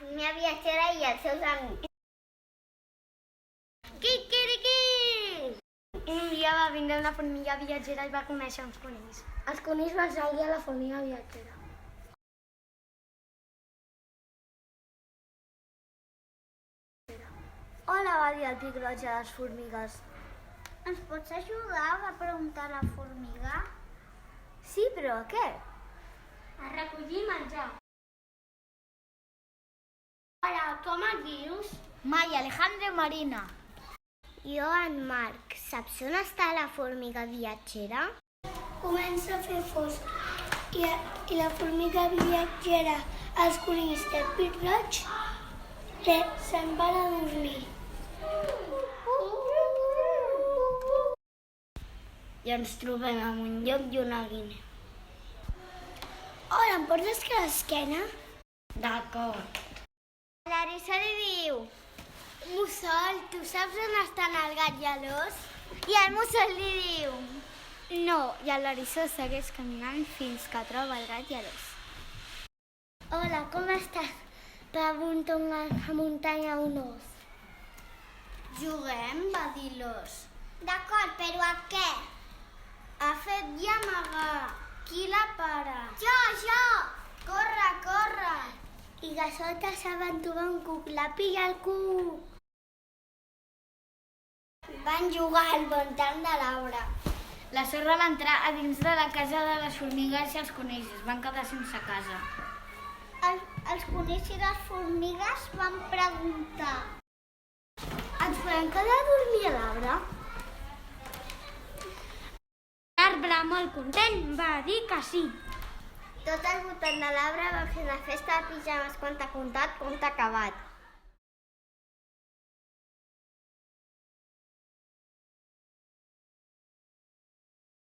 formiga viatgera i els seus amics. Quiquiriquí! Un dia va vindre una formiga viatgera i va conèixer uns conills. Els conills van seguir a la formiga viatgera. Hola, va dir el pic roig a les formigues. Ens pots ajudar? Va preguntar la formiga. Sí, però a què? A recollir menjar. Hola, com et dius? Maya, Alejandro i Marina. Jo, en Marc. Saps on està la formiga viatgera? Comença a fer fosc i la formiga viatgera, els conills i el pic roig se'n van a dormir. I ens trobem en un llop i una guinea. Hola, em portes que l'esquena? D'acord. Larissa li diu: Mussol, tu saps on estan el gat i l'os? I el mussol li diu: No, i el Larissa segueix caminant fins que troba el gat i l'os. Hola, com estàs? Pregunta una muntanya a un os. Juguem, va dir l'os. D'acord, però a què? Ha fet i amagar. Qui la para? Jo! Corre, corre! I de sota s'aventura un cuc, la pilla el cuc. Van jugar al voltant de l'arbre. La sorra va entrar a dins de la casa de les formigues i els conills. Es van quedar sense casa. Els conills i les formigues van preguntar: Ens podem quedar a dormir a l'arbre? L'arbre, molt content, va dir que sí. Tot al voltant de l'arbre van fer una festa de pijames. Conte contat, conte acabat.